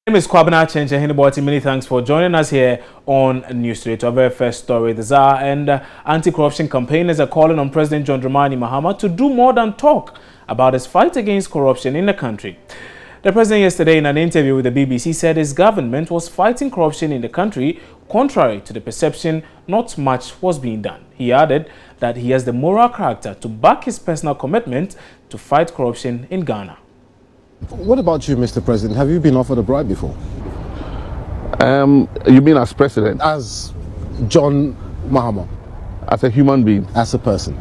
My name is Kwabena Chenche Heniboti. Many thanks for joining us here on News Today. To our very first story, the ZAR and anti-corruption campaigners are calling on President John Dramani Mahama to do more than talk about his fight against corruption in the country. The president yesterday in an interview with the BBC said his government was fighting corruption in the country. Contrary to the perception, not much was being done. He added that he has the moral character to back his personal commitment to fight corruption in Ghana. What about you, Mr. President? Have you been offered a bribe before? You mean as president? As John Mahama? As a human being? As a person?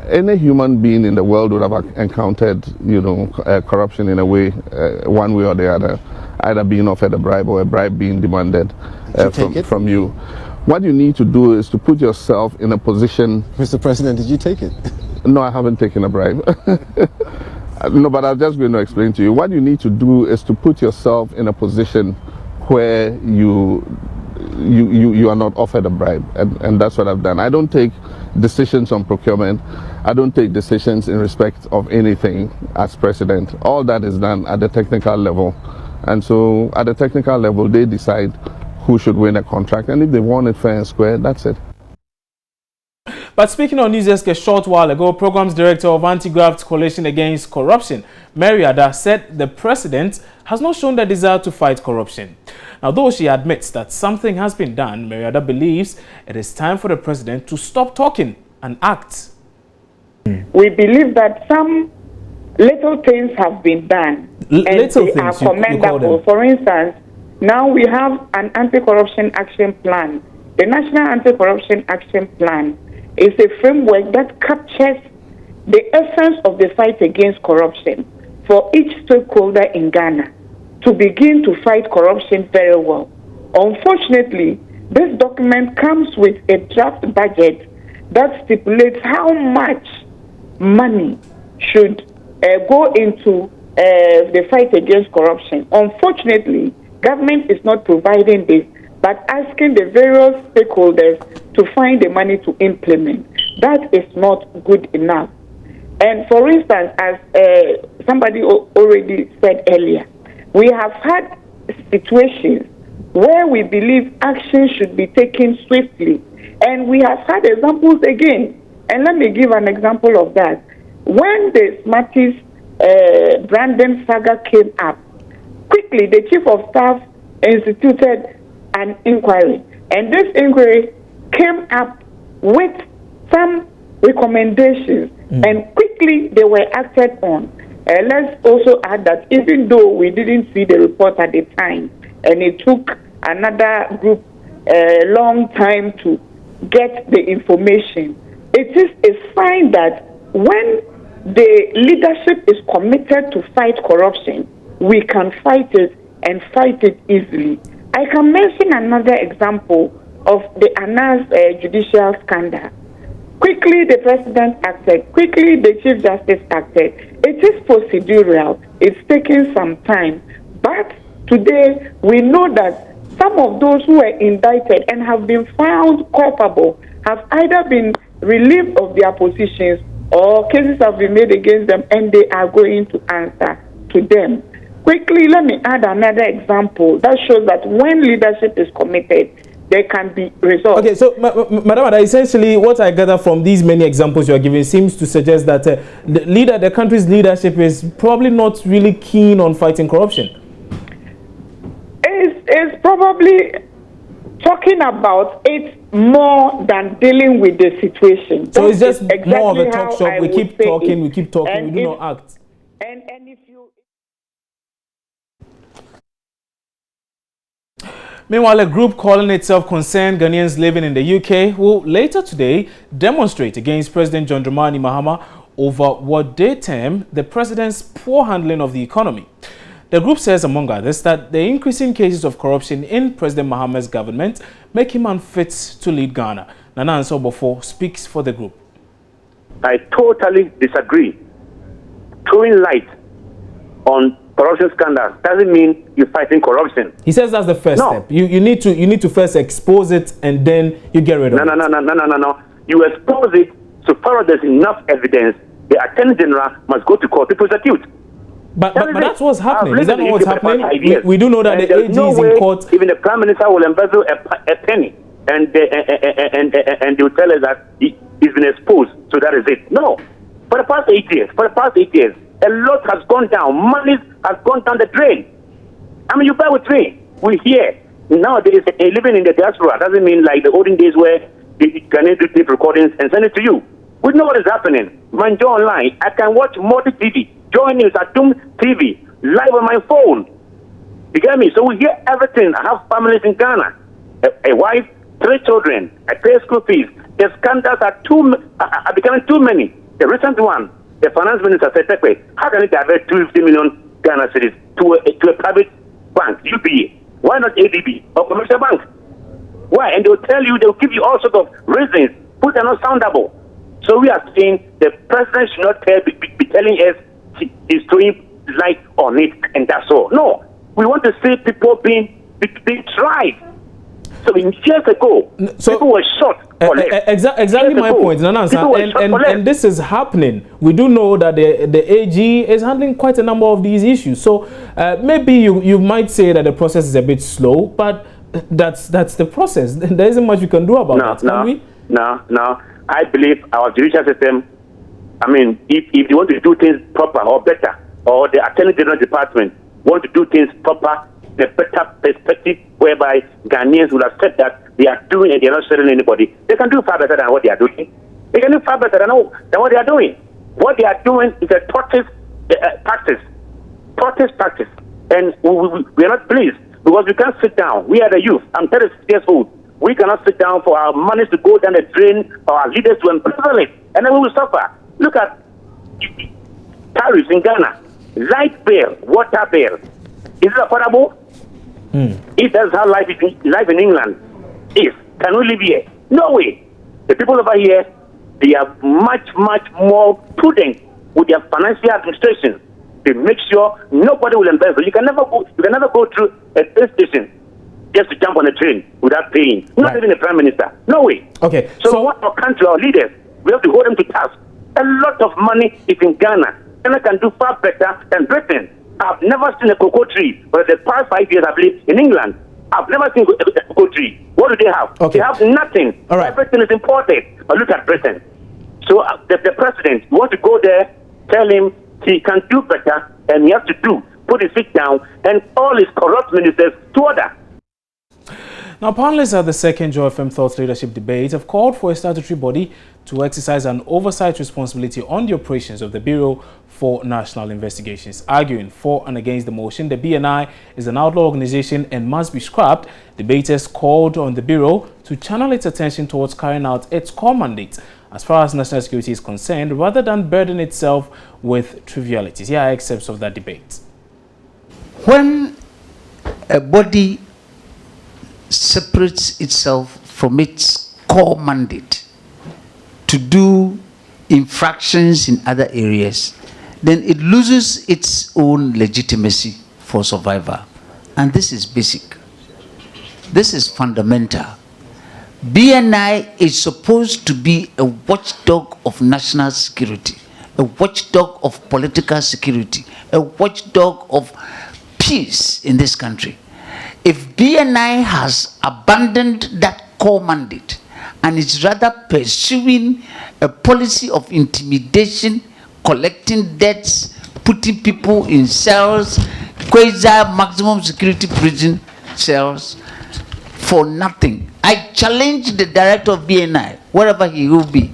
Any human being in the world would have encountered, corruption in a way, one way or the other, either being offered a bribe or a bribe being demanded from you. What you need to do is to put yourself in a position... Mr. President, did you take it? No, I haven't taken a bribe. No, but I'm just going to explain to you. What you need to do is to put yourself in a position where you are not offered a bribe, and that's what I've done. I don't take decisions on procurement. I don't take decisions in respect of anything as president. All that is done at the technical level, and so at the technical level they decide who should win a contract, and if they want it fair and square, that's it. But speaking on news desk a short while ago, Programs Director of AntiCorruption Coalition against Corruption, Mary Ada, said the president has not shown the desire to fight corruption. Now, though she admits that something has been done, Mary Ada believes it is time for the president to stop talking and act. We believe that some little things have been done, and they are commendable. For instance, now we have an anti-corruption action plan. The National Anti-Corruption Action Plan is a framework that captures the essence of the fight against corruption for each stakeholder in Ghana to begin to fight corruption very well. Unfortunately, this document comes with a draft budget that stipulates how much money should go into the fight against corruption. Unfortunately, government is not providing this, but asking the various stakeholders to find the money to implement. That is not good enough. And for instance, as somebody already said earlier, we have had situations where we believe action should be taken swiftly. And we have had examples again. And let me give an example of that. When the Smarties Brandon saga came up, quickly the Chief of Staff instituted an inquiry, and this inquiry came up with some recommendations, and quickly they were acted on. Let's also add that even though we didn't see the report at the time, and it took another group a long time to get the information, it is a sign that when the leadership is committed to fight corruption, we can fight it and fight it easily. I can mention another example of the Anas judicial scandal. Quickly, the president acted. Quickly, the chief justice acted. It is procedural. It's taking some time. But today, we know that some of those who were indicted and have been found culpable have either been relieved of their positions or cases have been made against them, and they are going to answer to them. Quickly, let me add another example that shows that when leadership is committed, there can be results. Okay, so, Madam Ada, essentially what I gather from these many examples you are giving seems to suggest that the country's leadership is probably not really keen on fighting corruption. It's probably talking about it more than dealing with the situation. So it's just exactly more of a talk shop. We keep talking, we do not act. And if you... Meanwhile, a group calling itself Concerned Ghanaians Living in the UK will later today demonstrate against President John Dramani Mahama over what they term the president's poor handling of the economy. The group says, among others, that the increasing cases of corruption in President Mahama's government make him unfit to lead Ghana. Nana Ansobofo speaks for the group. I totally disagree. Throwing light on corruption scandal doesn't mean you're fighting corruption. He says that's the first step. You need to first expose it and then you get rid of it. No. You expose it so far as there's enough evidence. The Attorney General must go to court to prosecute. But that's what's happening. Is that not what's happening? We do know that the AG is in court. Even the Prime Minister will embezzle a penny, and they will tell us that he's been exposed, so that is it. No. For the past 8 years, a lot has gone down. Money has gone down the drain. I mean, you bear with me. We hear nowadays living in the diaspora doesn't mean like the olden days where you can do tape recordings and send it to you. We know what is happening. Man, go online. I can watch multi TV. Join news at Doom TV live on my phone. You get me? So we hear everything. I have families in Ghana, a wife, 3 children. I pay school fees. The scandals are becoming too many. The recent one, the finance minister said, how can it divert 250 million Ghana cedis to a private bank, UPA? Why not ADB or commercial bank? Why? And they'll give you all sorts of reasons, which are not soundable. So we are saying the president should not be telling us he's throwing light on it and that's all. No, we want to see people being tried. So years ago, people were shot. Exactly my point, and this is happening. We do know that the AG is handling quite a number of these issues. So maybe you might say that the process is a bit slow, but that's the process. There isn't much we can do about that, can we? No. I believe our judicial system, I mean, if they want to do things proper or better, or the Attorney General Department want to do things proper, the better perspective whereby Ghanaians will have said that they are doing and they are not selling anybody, they can do far better than what they are doing. They can do far better than what they are doing. What they are doing is a tortoise practice. And we are not pleased because we can't sit down. We are the youth. I'm 36 years old. We cannot sit down for our money to go down the drain, for our leaders to embezzle it, and then we will suffer. Look at tariffs in Ghana. Light bill, water bill. Is it affordable? If that's how life in England is, can we live here? No way. The people over here, they are much more prudent with their financial administration. They make sure nobody will embezzle. You can never go through a train station just to jump on a train without paying. Not even the Prime Minister. No way. Okay. So what our country, our leaders, we have to hold them to task. A lot of money is in Ghana. Ghana can do far better than Britain. I've never seen a cocoa tree, but the past 5 years I've lived in England. I've never seen a cocoa tree. What do they have? Okay. They have nothing. All right. Everything is imported. But look at Britain. So the president, you want to go there, tell him he can do better, and he has to put his feet down, and all his corrupt ministers to order. Now, panelists at the second Joy FM Thoughts Leadership Debate have called for a statutory body to exercise an oversight responsibility on the operations of the Bureau for National Investigations. Arguing for and against the motion, the BNI is an outlaw organization and must be scrapped. Debaters called on the Bureau to channel its attention towards carrying out its core mandate as far as national security is concerned, rather than burden itself with trivialities. Here are excerpts of that debate. When a body separates itself from its core mandate to do infractions in other areas, then it loses its own legitimacy for survival. And this is basic. This is fundamental. BNI is supposed to be a watchdog of national security, a watchdog of political security, a watchdog of peace in this country. If BNI has abandoned that core mandate and is rather pursuing a policy of intimidation, collecting debts, putting people in cells, quasi maximum security prison cells for nothing, I challenge the director of BNI, wherever he will be,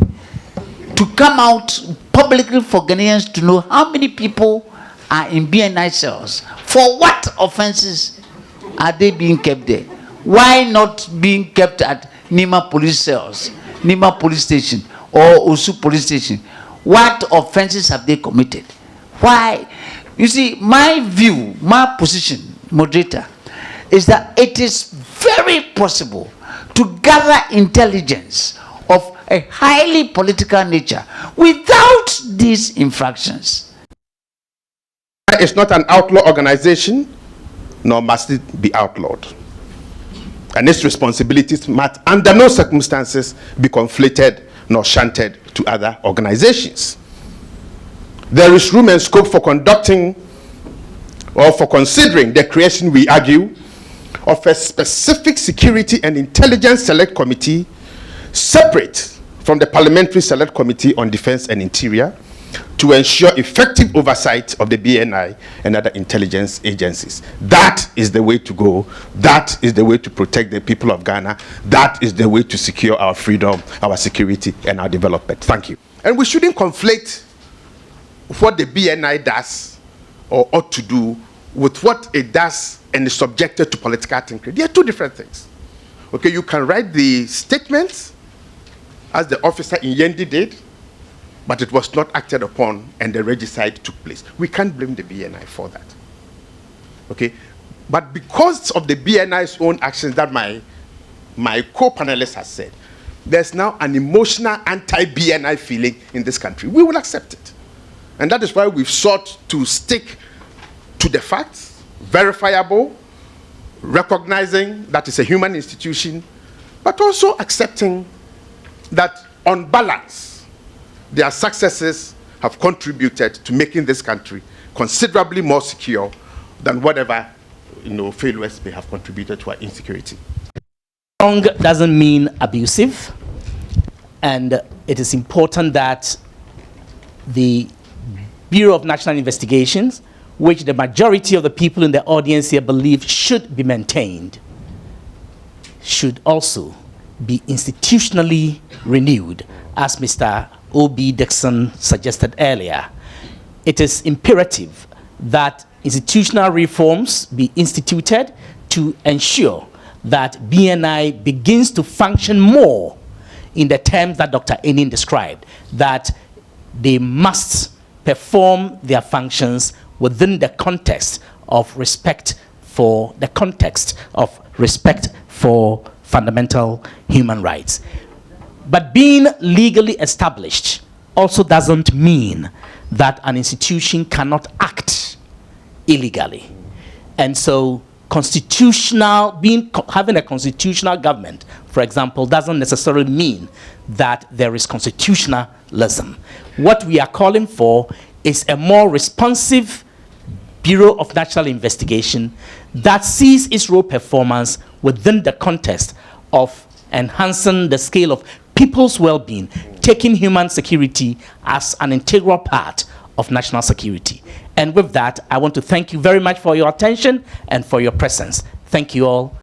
to come out publicly for Ghanaians to know how many people are in BNI cells. For what offenses are they being kept there? Why not being kept at Nima police cells, Nima police station, or Osu police station? What offenses have they committed? Why? You see, my view, my position, moderator, is that it is very possible to gather intelligence of a highly political nature without these infractions. It's not an outlaw organization, nor must it be outlawed. And its responsibilities must under no circumstances be conflated nor shunted to other organizations. There is room and scope for conducting or for considering the creation, we argue, of a specific Security and Intelligence Select Committee separate from the Parliamentary Select Committee on Defense and Interior to ensure effective oversight of the BNI and other intelligence agencies. That is the way to go. That is the way to protect the people of Ghana. That is the way to secure our freedom, our security, and our development. Thank you. And we shouldn't conflate what the BNI does or ought to do with what it does and is subjected to political thinking. They are two different things. Okay, you can write the statements as the officer in Yendi did, but it was not acted upon and the regicide took place. We can't blame the BNI for that. Okay, but because of the BNI's own actions that my co-panelist has said, there's now an emotional anti-BNI feeling in this country. We will accept it. And that is why we've sought to stick to the facts, verifiable, recognizing that it's a human institution, but also accepting that on balance, their successes have contributed to making this country considerably more secure than whatever failures may have contributed to our insecurity. Strong doesn't mean abusive, and it is important that the Bureau of National Investigations, which the majority of the people in the audience here believe should be maintained, should also be institutionally renewed, as Mr. O.B. Dixon suggested earlier. It is imperative that institutional reforms be instituted to ensure that BNI begins to function more in the terms that Dr. Enin described, that they must perform their functions within the context of respect for fundamental human rights. But being legally established also doesn't mean that an institution cannot act illegally. And so having a constitutional government, for example, doesn't necessarily mean that there is constitutionalism. What we are calling for is a more responsive Bureau of National Investigation that sees its role performance within the context of enhancing the scale of people's well-being, taking human security as an integral part of national security. And with that, I want to thank you very much for your attention and for your presence. Thank you all.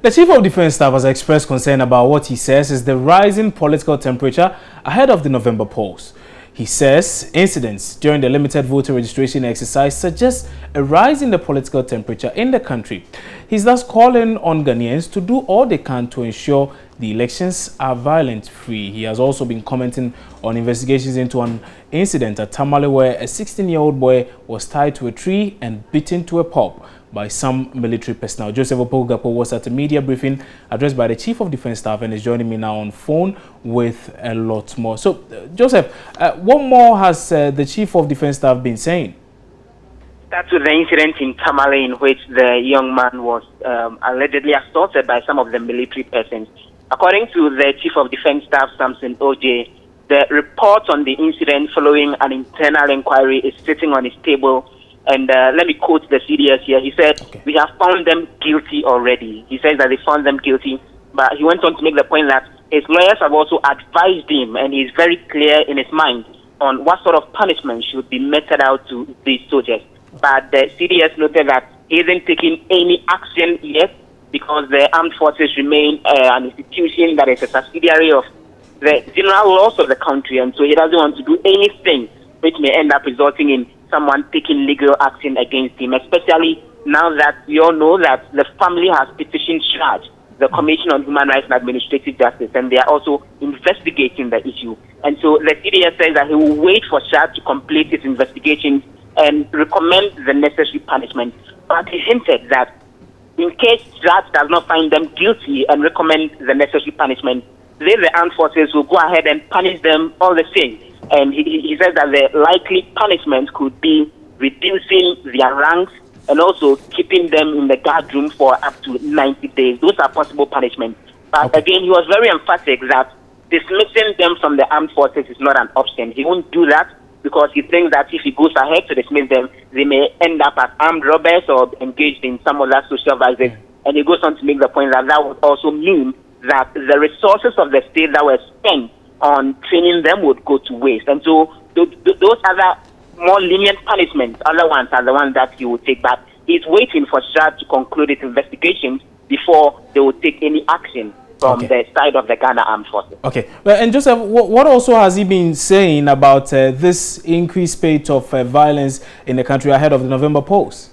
The Chief of Defense Staff has expressed concern about what he says is the rising political temperature ahead of the November polls. He says incidents during the limited voter registration exercise suggest a rise in the political temperature in the country. He's thus calling on Ghanaians to do all they can to ensure the elections are violence-free. He has also been commenting on investigations into an incident at Tamale where a 16-year-old boy was tied to a tree and beaten to a pulp by some military personnel. Joseph Opogapo was at a media briefing addressed by the Chief of Defense Staff and is joining me now on phone with a lot more. So, Joseph, what more has the Chief of Defense Staff been saying? That's with the incident in Tamale in which the young man was allegedly assaulted by some of the military persons. According to the Chief of Defense Staff, Samson OJ, the report on the incident following an internal inquiry is sitting on his table. And let me quote the CDS here. He said, "We have found them guilty already." He says that they found them guilty, but he went on to make the point that his lawyers have also advised him, and he's very clear in his mind on what sort of punishment should be meted out to these soldiers. But the CDS noted that he isn't taking any action yet because the armed forces remain an institution that is a subsidiary of the general laws of the country, and so he doesn't want to do anything which may end up resulting in someone taking legal action against him, especially now that we all know that the family has petitioned CHARGE, the Commission on Human Rights and Administrative Justice, and they are also investigating the issue. And so the CDS says that he will wait for CHARGE to complete its investigations and recommend the necessary punishment. But he hinted that in case CHARGE does not find them guilty and recommend the necessary punishment, then the armed forces will go ahead and punish them all the same. And he says that the likely punishment could be reducing their ranks and also keeping them in the guard room for up to 90 days. Those are possible punishments. But again, he was very emphatic that dismissing them from the armed forces is not an option. He won't do that. because he thinks that if he goes ahead to dismiss them, they may end up as armed robbers or engaged in some other social vices. And he goes on to make the point that that would also mean that the resources of the state that were spent on training them would go to waste. And so those other more lenient punishments, other ones are the ones that he would take. But he's waiting for SHA to conclude its investigations before they will take any action from the side of the Ghana Armed Forces. Okay. Well, and Joseph, what also has he been saying about this increased spate of violence in the country ahead of the November polls?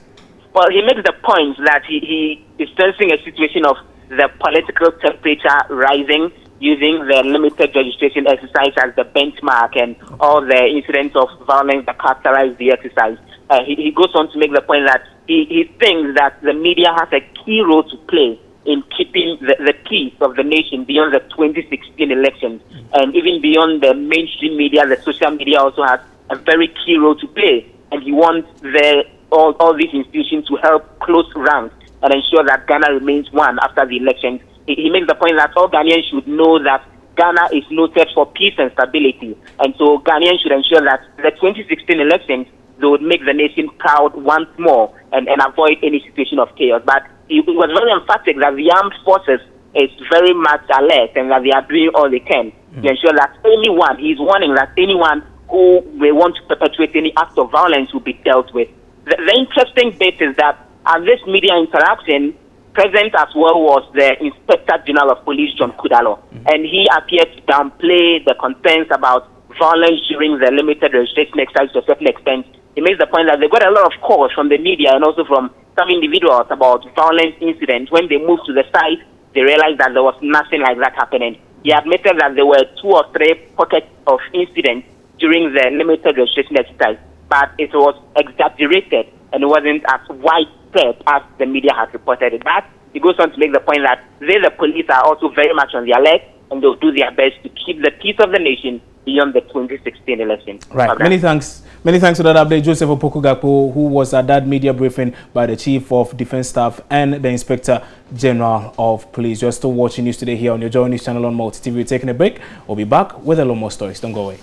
Well, he makes the point that he is sensing a situation of the political temperature rising, using the limited registration exercise as the benchmark and all the incidents of violence that characterize the exercise. He goes on to make the point that he thinks that the media has a key role to play in keeping the peace of the nation beyond the 2016 elections, and even beyond the mainstream media. The social media also has a very key role to play, and he wants all these institutions to help close ranks and ensure that Ghana remains one after the elections. He makes the point that all Ghanaians should know that Ghana is noted for peace and stability, and so Ghanaians should ensure that the 2016 elections, they would make the nation proud once more and avoid any situation of chaos. But he was very emphatic that the armed forces is very much alert and that they are doing all they can to ensure that he's warning that anyone who may want to perpetuate any act of violence will be dealt with. The interesting bit is that at this media interaction, present as well was the Inspector General of Police, John Kudalo, and he appeared to downplay the concerns about violence during the limited registration exercise to a certain extent. He makes the point that they got a lot of calls from the media and also from some individuals about violent incidents. When they moved to the site, they realized that there was nothing like that happening. He admitted that there were 2 or 3 pockets of incidents during the limited registration exercise, but it was exaggerated and it wasn't as widespread as the media has reported it. But he goes on to make the point that the police are also very much on the alert, and they'll do their best to keep the peace of the nation beyond the 2016 election. Right. Many thanks for that update, Joseph Opoku-Gakpo, who was at that media briefing by the Chief of Defence Staff and the Inspector General of Police. You're still watching News Today here on your Joy News channel on Multi TV. We're taking a break. We'll be back with a lot more stories. Don't go away.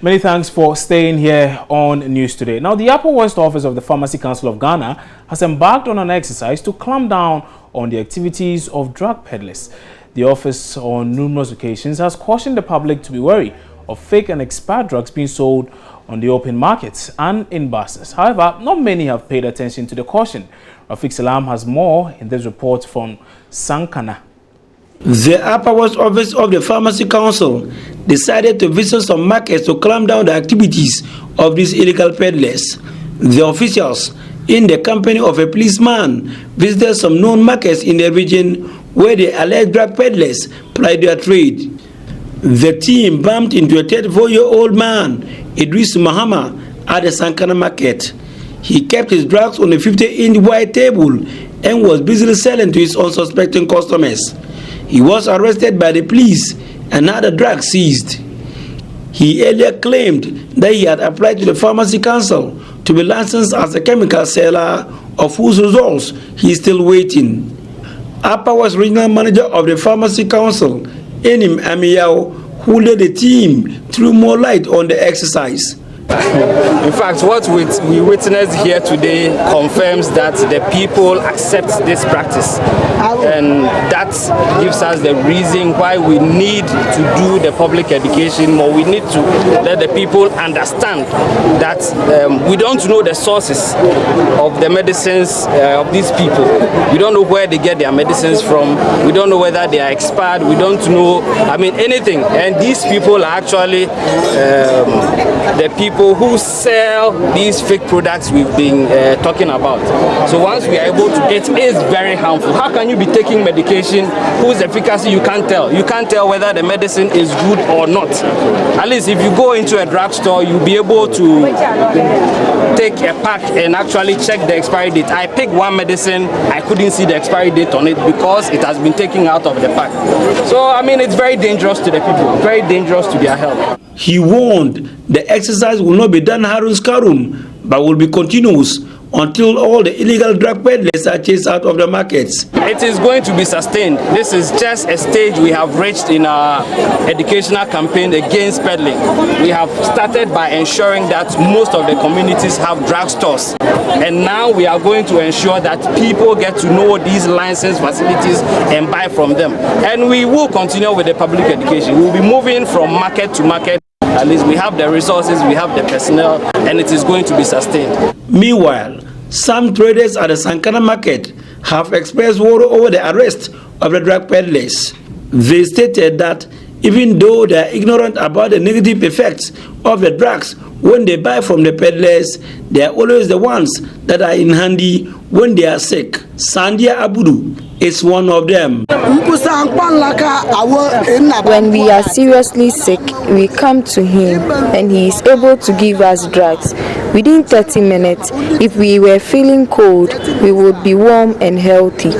Many thanks for staying here on News Today. Now, the Upper West Office of the Pharmacy Council of Ghana has embarked on an exercise to clamp down on the activities of drug peddlers. The office on numerous occasions has cautioned the public to be wary of fake and expired drugs being sold on the open markets and in buses. However, not many have paid attention to the caution. Rafiq Salam has more in this report from Sankana. The Upper West Office of the Pharmacy Council decided to visit some markets to clamp down the activities of these illegal peddlers. The officials, in the company of a policeman, visited some known markets in the region where the alleged drug peddlers plied their trade. The team bumped into a 34-year-old man, Idris Mahama, at the Sankana market. He kept his drugs on a 50-inch wide table and was busily selling to his unsuspecting customers. He was arrested by the police and had the drugs seized. He earlier claimed that he had applied to the Pharmacy Council to be licensed as a chemical seller, of whose results he is still waiting. Upper West Regional Manager of the Pharmacy Council, Enim Amiyao, who led the team, threw more light on the exercise. In fact, what we witnessed here today confirms that the people accept this practice, and that gives us the reason why we need to do the public education more. We need to let the people understand that we don't know the sources of the medicines of these people. We don't know where they get their medicines from. We don't know whether they are expired. We don't know, anything. And these people are actually the people who sell these fake products we've been talking about. So once we are able to, it is very harmful. How can you be taking medication whose efficacy you can't tell? You can't tell whether the medicine is good or not. At least if you go into a drugstore, you'll be able to take a pack and actually check the expiry date. I picked one medicine, I couldn't see the expiry date on it because it has been taken out of the pack. So, it's very dangerous to the people, very dangerous to their health. He warned the exercise will not be done Harun Skarum, but will be continuous until all the illegal drug peddlers are chased out of the markets. It is going to be sustained. This is just a stage we have reached in our educational campaign against peddling. We have started by ensuring that most of the communities have drugstores, and now we are going to ensure that people get to know these licensed facilities and buy from them. And we will continue with the public education. We will be moving from market to market. At least we have the resources, we have the personnel, and it is going to be sustained. Meanwhile, some traders at the Sankara market have expressed worry over the arrest of the drug peddlers. They stated that even though they are ignorant about the negative effects of the drugs when they buy from the peddlers, they are always the ones that are in handy when they are sick. Sandia Abudu is one of them. When we are seriously sick, we come to him and he is able to give us drugs. Within 30 minutes, if we were feeling cold, we would be warm and healthy.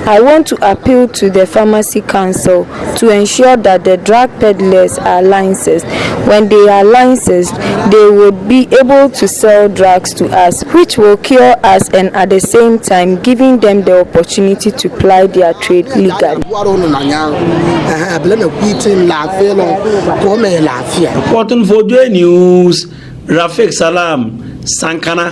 I want to appeal to the Pharmacy Council to ensure that the drug peddlers are licensed. When they are licensed, they would be able to sell drugs to us, which will cure us and at the same time giving them the opportunity to ply their trade legally. Reporting for Joy News, Rafiq Salam, Sankana.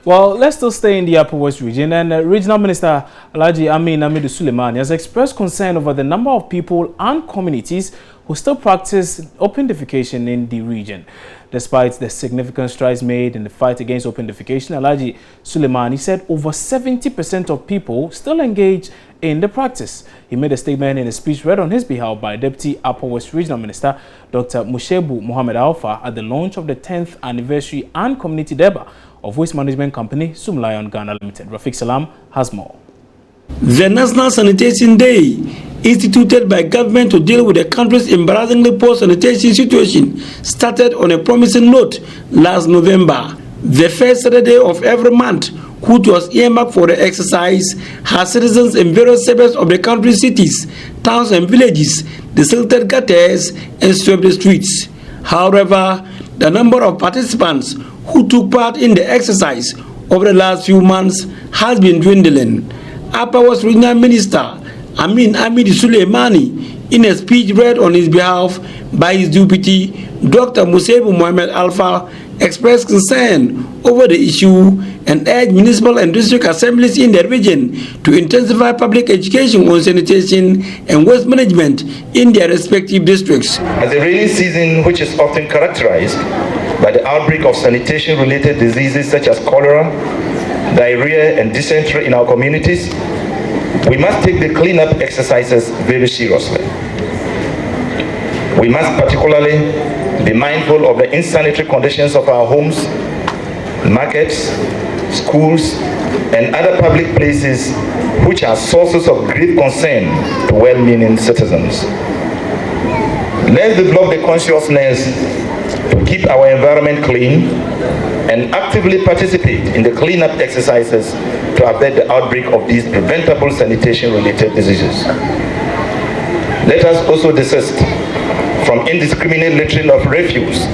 Well, let's still stay in the Upper West region, and Regional Minister Alhaji Amin Amidu Suleimani has expressed concern over the number of people and communities who still practice open defecation in the region. Despite the significant strides made in the fight against open defecation, Alhaji Suleimani said over 70% of people still engage in the practice. He made a statement in a speech read on his behalf by Deputy Upper West Regional Minister Dr. Mushebu Mohammed Alpha at the launch of the 10th anniversary and community deba of waste management company Sumlion Ghana Limited. Rafiq Salam has more. The National Sanitation Day, instituted by government to deal with the country's embarrassingly poor sanitation situation, started on a promising note last November. The first Saturday of every month, which was earmarked for the exercise, has citizens in various suburbs of the country's cities, towns and villages desilted gutters and swept the streets. However, the number of participants who took part in the exercise over the last few months has been dwindling. Upper West Regional Minister Amin Amidu Suleimani, in a speech read on his behalf by his deputy, Dr. Mushebu Mohammed Alpha, expressed concern over the issue and urged municipal and district assemblies in the region to intensify public education on sanitation and waste management in their respective districts. As the rainy season, which is often characterized by the outbreak of sanitation-related diseases such as cholera, diarrhea, and dysentery in our communities, we must take the cleanup exercises very seriously. We must particularly be mindful of the insanitary conditions of our homes, markets, schools, and other public places which are sources of great concern to well-meaning citizens. Let's develop the consciousness to keep our environment clean and actively participate in the cleanup exercises to avert the outbreak of these preventable sanitation-related diseases. Let us also desist from indiscriminate littering of refuse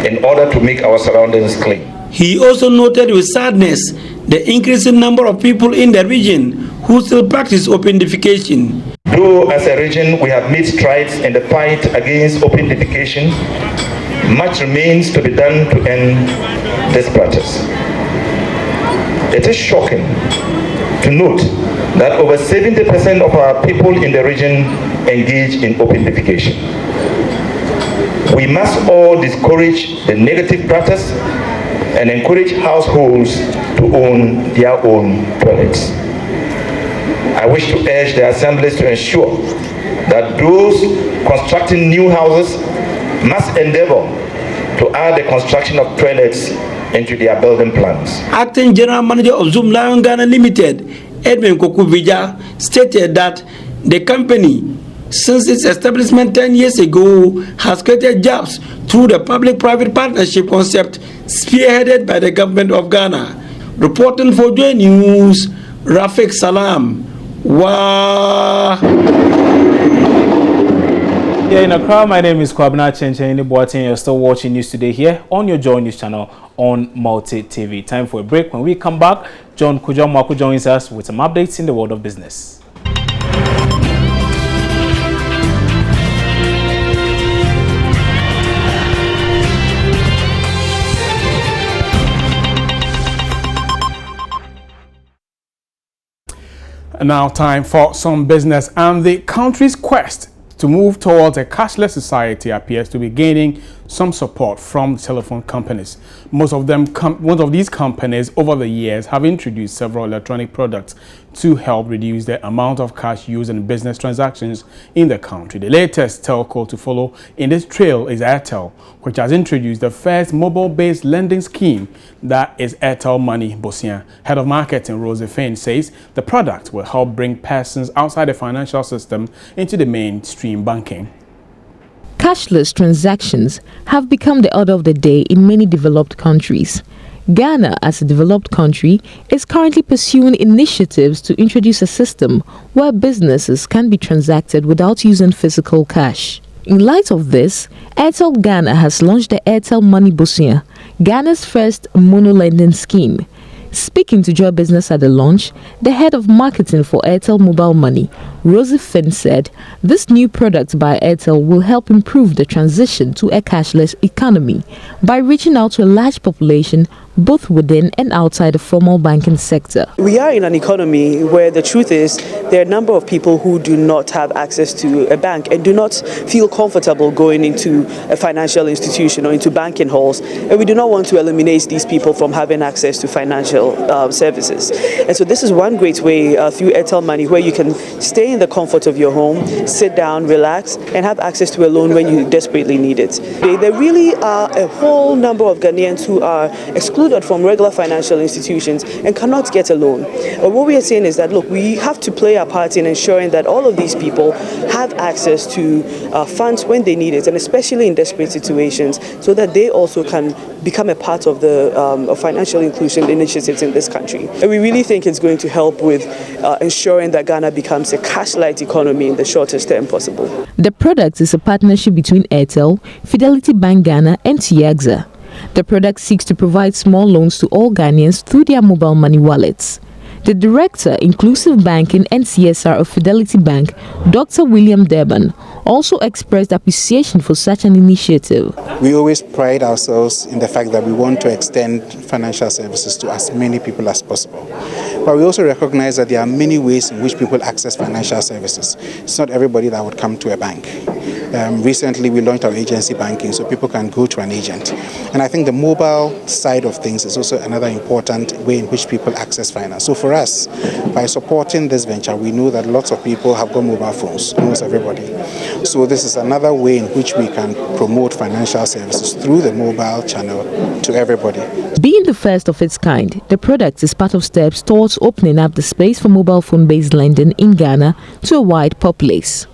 in order to make our surroundings clean. He also noted with sadness the increasing number of people in the region who still practice open defecation. Though as a region we have made strides in the fight against open defecation, much remains to be done to end this practice. It is shocking to note that over 70% of our people in the region engage in open defecation. We must all discourage the negative practice and encourage households to own their own toilets. I wish to urge the assemblies to ensure that those constructing new houses must endeavor to add the construction of toilets into their building plans. Acting General Manager of Sumlion Ghana Limited, Edwin Kokuvija, stated that the company, since its establishment 10 years ago, has created jobs through the public-private partnership concept spearheaded by the government of Ghana. Reporting for Joy News, Rafiq Salam. Wow. Yeah, in Accra, my name is Kwabena Chenchen Boatin. You're still watching News Today here on your Joy News channel on Multi TV. Time for a break. When we come back, John Kujamaku joins us with some updates in the world of business. And now time for some business, and the country's quest to move towards a cashless society appears to be gaining some support from telephone companies. Most of these companies over the years have introduced several electronic products to help reduce the amount of cash used in business transactions in the country. The latest telco to follow in this trail is Airtel, which has introduced the first mobile-based lending scheme, that is Airtel Money Bosia. Head of Marketing Rosie Fain says the product will help bring persons outside the financial system into the mainstream banking. Cashless transactions have become the order of the day in many developed countries. Ghana, as a developed country, is currently pursuing initiatives to introduce a system where businesses can be transacted without using physical cash. In light of this, Airtel Ghana has launched the Airtel Money Bosia, Ghana's first mono-lending scheme. Speaking to Joy Business at the launch, the head of marketing for Airtel Mobile Money, Rosie Finn, said this new product by Airtel will help improve the transition to a cashless economy by reaching out to a large population both within and outside the formal banking sector. We are in an economy where the truth is there are a number of people who do not have access to a bank and do not feel comfortable going into a financial institution or into banking halls, and we do not want to eliminate these people from having access to financial services. And so this is one great way through Airtel Money, where you can stay in the comfort of your home, sit down, relax, and have access to a loan when you desperately need it. There really are a whole number of Ghanaians who are excluded from regular financial institutions and cannot get a loan. But what we are saying is that, look, we have to play our part in ensuring that all of these people have access to funds when they need it, and especially in desperate situations, so that they also can become a part of the financial inclusion initiatives in this country. And we really think it's going to help with ensuring that Ghana becomes a cash-light economy in the shortest term possible. The product is a partnership between Airtel, Fidelity Bank Ghana, and Tiagza. The product seeks to provide small loans to all Ghanaians through their mobile money wallets. The Director, Inclusive Banking and CSR of Fidelity Bank, Dr. William Durban, also expressed appreciation for such an initiative. We always pride ourselves in the fact that we want to extend financial services to as many people as possible. But we also recognize that there are many ways in which people access financial services. It's not everybody that would come to a bank. Recently, we launched our agency banking, so people can go to an agent. And I think the mobile side of things is also another important way in which people access finance. So for us, by supporting this venture, we know that lots of people have got mobile phones, almost everybody. So this is another way in which we can promote financial services through the mobile channel to everybody. Being the first of its kind, the product is part of steps towards opening up the space for mobile phone-based lending in Ghana to a wide populace.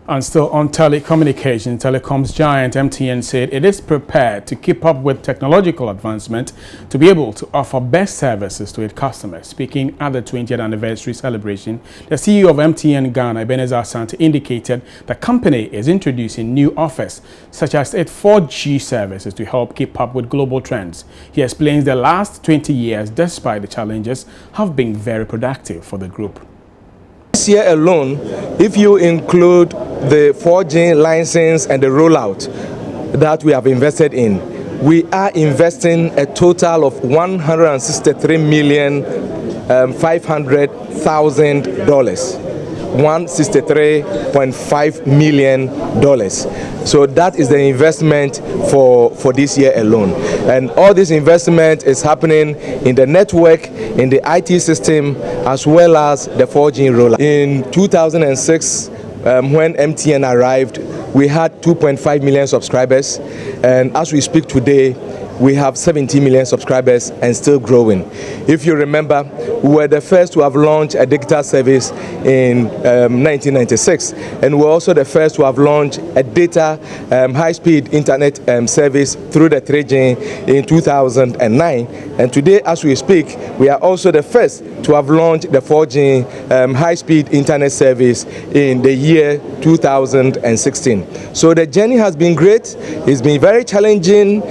And still on telecommunication, telecoms giant MTN said it is prepared to keep up with technological advancement to be able to offer best services to its customers. Speaking at the 20th anniversary celebration, the CEO of MTN Ghana, Ebenezer Asante, indicated the company is introducing new offers such as its 4G services to help keep up with global trends. He explains the last 20 years, despite the challenges, have been very productive for the group. This year alone, if you include the 4G license and the rollout that we have invested in, we are investing a total of $163,500,000. $163.5 million. So that is the investment for this year alone. And all this investment is happening in the network, in the IT system, as well as the 4G rollout. In 2006, when MTN arrived, we had 2.5 million subscribers. And as we speak today, we have 70 million subscribers and still growing. If you remember, we were the first to have launched a digital service in 1996, and we're also the first to have launched a data high-speed internet service through the 3G in 2009. And today, as we speak, we are also the first to have launched the 4G high-speed internet service in the year 2016. So the journey has been great. It's been very challenging.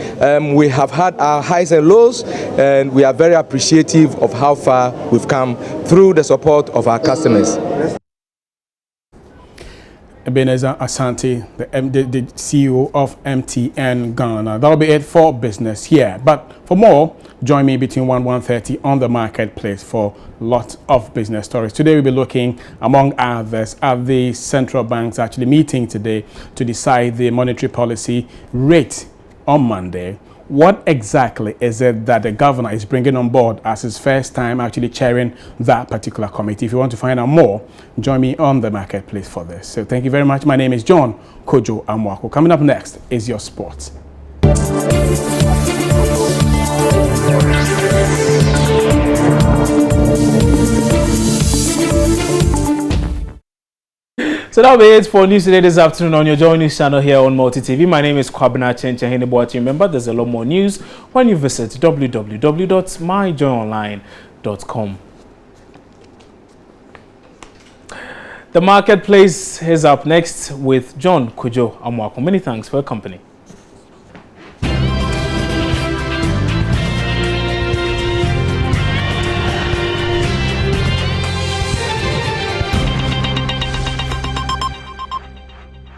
We have had our highs and lows, and we are very appreciative of how far we've come through the support of our customers. Ebenezer Asante, the CEO of MTN Ghana. That'll be it for business here. But for more, join me between 1 and 1:30 on the marketplace for lots of business stories. Today we'll be looking, among others, at the central banks actually meeting today to decide the monetary policy rate on Monday. What exactly is it that the governor is bringing on board as his first time actually chairing that particular committee? If you want to find out more, join me on the marketplace for this. So thank you very much. My name is John Kojo Amwako. Coming up next is your sports. So that'll be it for news today this afternoon on your Joy News channel here on Multi TV. My name is Kwabena Chenchahiniboati. Remember, there's a lot more news when you visit www.myjoyonline.com. The marketplace is up next with John Kojo Amwako. Many thanks for your company.